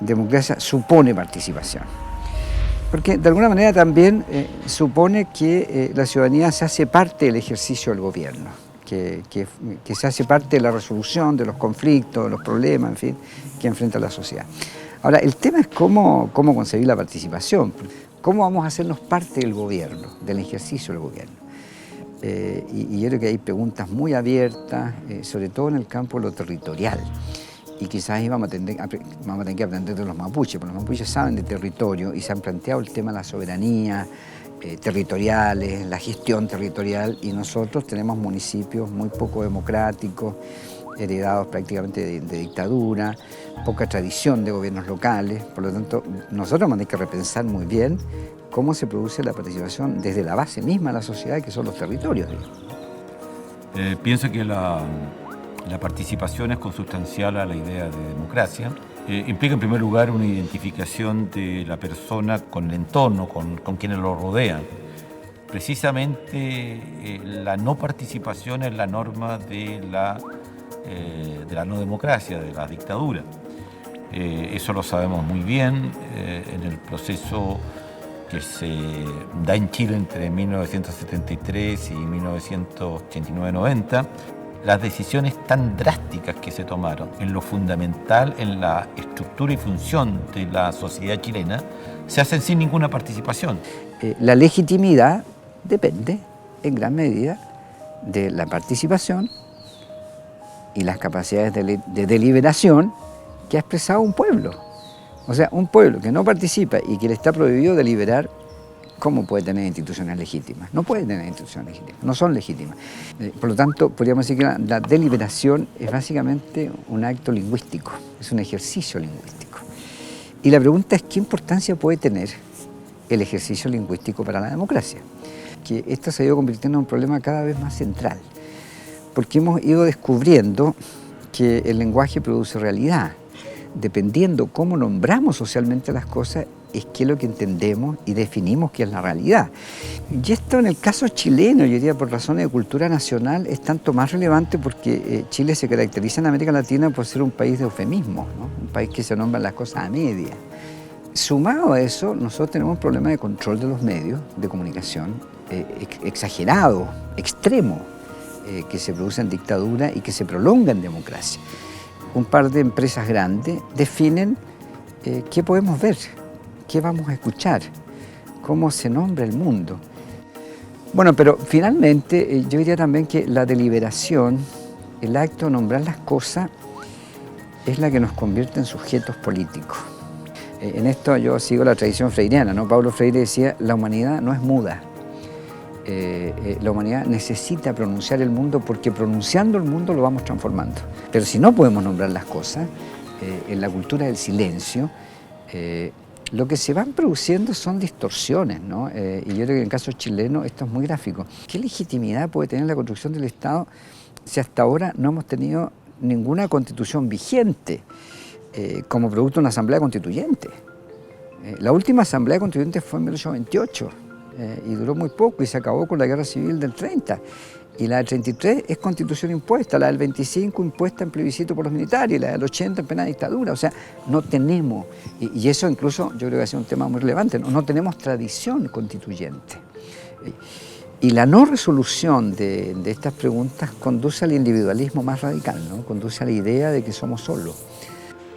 Democracia supone participación, porque de alguna manera también supone que la ciudadanía se hace parte del ejercicio del gobierno, que se hace parte de la resolución de los conflictos, de los problemas, en fin, que enfrenta la sociedad. Ahora, el tema es cómo concebir la participación, cómo vamos a hacernos parte del gobierno, del ejercicio del gobierno. Y yo creo que hay preguntas muy abiertas, sobre todo en el campo de lo territorial. Y quizás ahí vamos a tener que aprender de los mapuches, porque los mapuches saben de territorio y se han planteado el tema de la soberanía territoriales, la gestión territorial, y nosotros tenemos municipios muy poco democráticos, heredados prácticamente de dictadura, poca tradición de gobiernos locales. Por lo tanto, nosotros vamos a tener que repensar muy bien cómo se produce la participación desde la base misma de la sociedad, que son los territorios. Pienso que la participación es consustancial a la idea de democracia. Implica en primer lugar una identificación de la persona con el entorno, con quienes lo rodean. Precisamente la no participación es la norma de la no democracia, de la dictadura. Eso lo sabemos muy bien en el proceso que se da en Chile entre 1973 y 1989-90. Las decisiones tan drásticas que se tomaron en lo fundamental, en la estructura y función de la sociedad chilena, se hacen sin ninguna participación. La legitimidad depende en gran medida de la participación y las capacidades de deliberación que ha expresado un pueblo. O sea, un pueblo que no participa y que le está prohibido deliberar, ¿cómo puede tener instituciones legítimas? No puede tener instituciones legítimas, no son legítimas. Por lo tanto, podríamos decir que la deliberación es básicamente un acto lingüístico, es un ejercicio lingüístico. Y la pregunta es, ¿qué importancia puede tener el ejercicio lingüístico para la democracia? Que esto se ha ido convirtiendo en un problema cada vez más central, porque hemos ido descubriendo que el lenguaje produce realidad. Dependiendo cómo nombramos socialmente las cosas, es qué es lo que entendemos y definimos qué es la realidad. Y esto en el caso chileno, yo diría por razones de cultura nacional, es tanto más relevante porque Chile se caracteriza en América Latina por ser un país de eufemismos, ¿no? Un país que se nombran las cosas a media. Sumado a eso, nosotros tenemos un problema de control de los medios de comunicación exagerado, extremo, que se produce en dictadura y que se prolonga en democracia. Un par de empresas grandes definen qué podemos ver, qué vamos a escuchar, cómo se nombra el mundo. Bueno, pero finalmente yo diría también que la deliberación, el acto de nombrar las cosas, es la que nos convierte en sujetos políticos. En esto yo sigo la tradición freiriana, ¿no? Paulo Freire decía, la humanidad no es muda. La humanidad necesita pronunciar el mundo porque pronunciando el mundo lo vamos transformando. Pero si no podemos nombrar las cosas, en la cultura del silencio, lo que se van produciendo son distorsiones, ¿no? Y yo creo que en el caso chileno esto es muy gráfico. ¿Qué legitimidad puede tener la construcción del Estado si hasta ahora no hemos tenido ninguna constitución vigente como producto de una asamblea constituyente? La última asamblea constituyente fue en 1828. Y duró muy poco y se acabó con la guerra civil del 30. Y la del 33 es constitución impuesta, la del 25 impuesta en plebiscito por los militares, y la del 80 en plena dictadura. O sea, no tenemos, y eso incluso yo creo que ha sido un tema muy relevante, no tenemos tradición constituyente. Y la no resolución de estas preguntas conduce al individualismo más radical, ¿no? Conduce a la idea de que somos solos.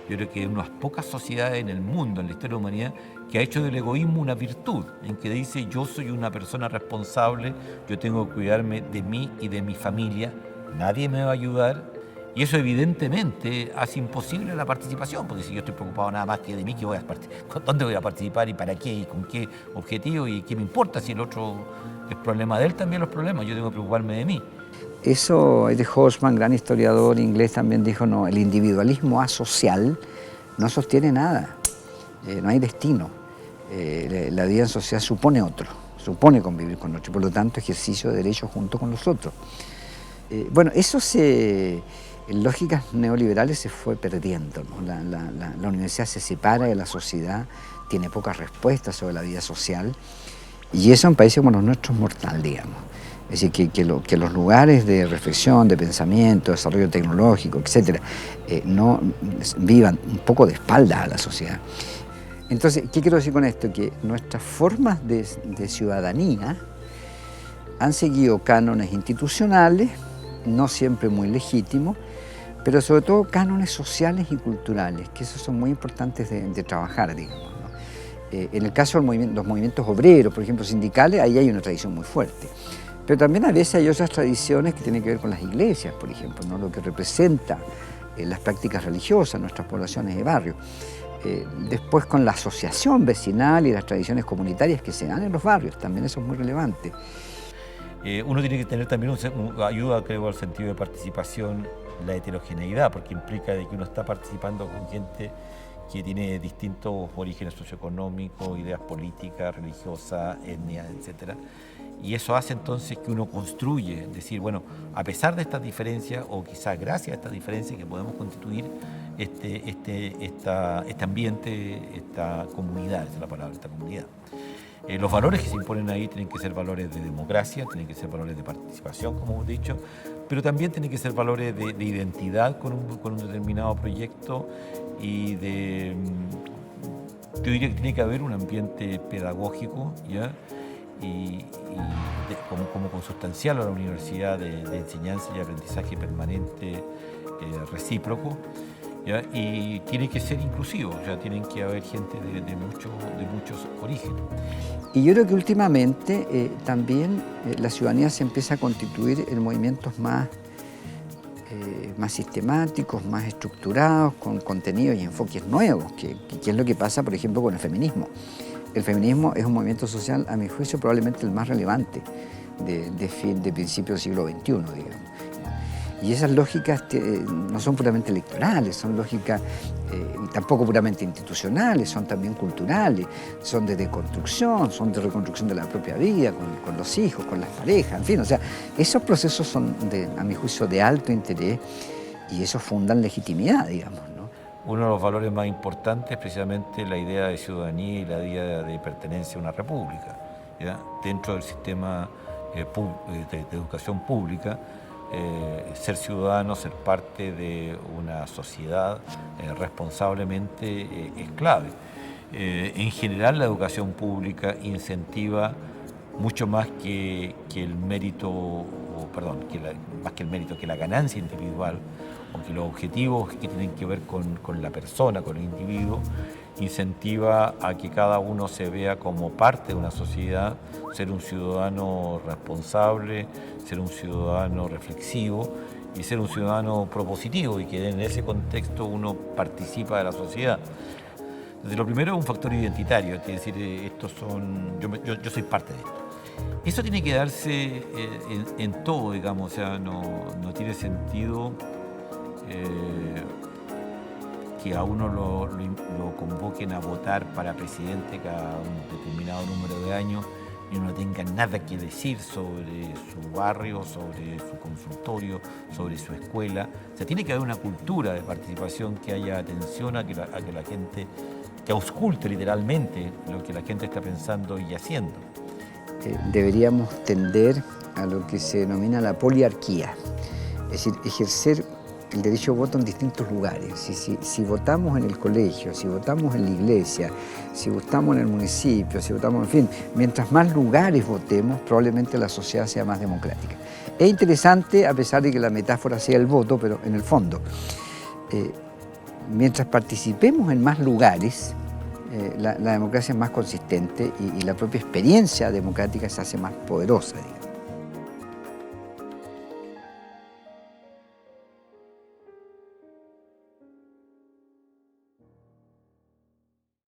Yo creo que hay unas pocas sociedades en el mundo, en la historia de la humanidad, que ha hecho del egoísmo una virtud, en que dice yo soy una persona responsable, yo tengo que cuidarme de mí y de mi familia, nadie me va a ayudar, y eso evidentemente hace imposible la participación, porque si yo estoy preocupado nada más que de mí, ¿dónde voy a participar y para qué y con qué objetivo y qué me importa si el otro es problema de él también los problemas, yo tengo que preocuparme de mí. Eso de Hoffman, gran historiador inglés, también dijo, no, el individualismo asocial no sostiene nada, no hay destino. La vida en sociedad supone otro, supone convivir con otro, por lo tanto ejercicio de derechos junto con los otros. Bueno, eso en lógicas neoliberales se fue perdiendo, ¿no? La universidad se separa de la sociedad, tiene pocas respuestas sobre la vida social, y eso en países como los nuestros es mortal, digamos. Es decir, que los lugares de reflexión, de pensamiento, desarrollo tecnológico, etcétera, no vivan un poco de espalda a la sociedad. Entonces, ¿qué quiero decir con esto? Que nuestras formas de ciudadanía han seguido cánones institucionales, no siempre muy legítimos, pero sobre todo cánones sociales y culturales, que esos son muy importantes de trabajar, digamos, ¿no? En el caso de los movimientos obreros, por ejemplo, sindicales, ahí hay una tradición muy fuerte. Pero también a veces hay otras tradiciones que tienen que ver con las iglesias, por ejemplo, ¿no? Lo que representa las prácticas religiosas, nuestras poblaciones de barrio. Después con la asociación vecinal y las tradiciones comunitarias que se dan en los barrios, también eso es muy relevante. Uno tiene que tener también ayuda, creo, al sentido de participación, la heterogeneidad, porque implica de que uno está participando con gente que tiene distintos orígenes socioeconómicos, ideas políticas, religiosas, etnias, etc. Y eso hace entonces que uno construye, decir, bueno, a pesar de estas diferencias, o quizás gracias a estas diferencias, que podemos constituir este ambiente, esta comunidad, esa es la palabra, esta comunidad. Los valores que se imponen ahí tienen que ser valores de democracia, tienen que ser valores de participación, como hemos dicho, pero también tienen que ser valores de identidad con un determinado proyecto y yo diría que tiene que haber un ambiente pedagógico, ¿ya? Como consustancial a la universidad de enseñanza y aprendizaje permanente recíproco, ¿ya? Y tiene que ser inclusivo, o sea, tienen que haber gente de muchos orígenes. Y yo creo que últimamente también la ciudadanía se empieza a constituir en movimientos más sistemáticos, más estructurados, con contenidos y enfoques nuevos, que es lo que pasa, por ejemplo, con el feminismo. El feminismo es un movimiento social, a mi juicio, probablemente el más relevante de principios del siglo XXI, digamos. Y esas lógicas no son puramente electorales, son lógicas y tampoco puramente institucionales, son también culturales, son de deconstrucción, son de reconstrucción de la propia vida, con los hijos, con las parejas, en fin. O sea, esos procesos son, a mi juicio, de alto interés y eso fundan legitimidad, digamos, ¿no? Uno de los valores más importantes es precisamente la idea de ciudadanía y la idea de pertenencia a una república, ¿ya? Dentro del sistema de educación pública, ser ciudadano, ser parte de una sociedad responsablemente es clave. En general, la educación pública incentiva mucho más que el mérito, que la ganancia individual, o que los objetivos que tienen que ver con la persona, con el individuo, incentiva a que cada uno se vea como parte de una sociedad, ser un ciudadano responsable, ser un ciudadano reflexivo y ser un ciudadano propositivo, y que en ese contexto uno participa de la sociedad. Desde lo primero es un factor identitario, es decir, yo soy parte de esto. Eso tiene que darse en todo, digamos, o sea, no tiene sentido que a uno lo convoquen a votar para presidente cada un determinado número de años y uno no tenga nada que decir sobre su barrio, sobre su consultorio, sobre su escuela. O sea, tiene que haber una cultura de participación, que haya atención a que la gente, que ausculte literalmente lo que la gente está pensando y haciendo. Deberíamos tender a lo que se denomina la poliarquía, es decir, ejercer el derecho a voto en distintos lugares. Si votamos en el colegio, si votamos en la iglesia, si votamos en el municipio, si votamos, en fin, mientras más lugares votemos, probablemente la sociedad sea más democrática. Es interesante, a pesar de que la metáfora sea el voto, pero en el fondo, mientras participemos en más lugares, la democracia es más consistente y la propia experiencia democrática se hace más poderosa, digamos.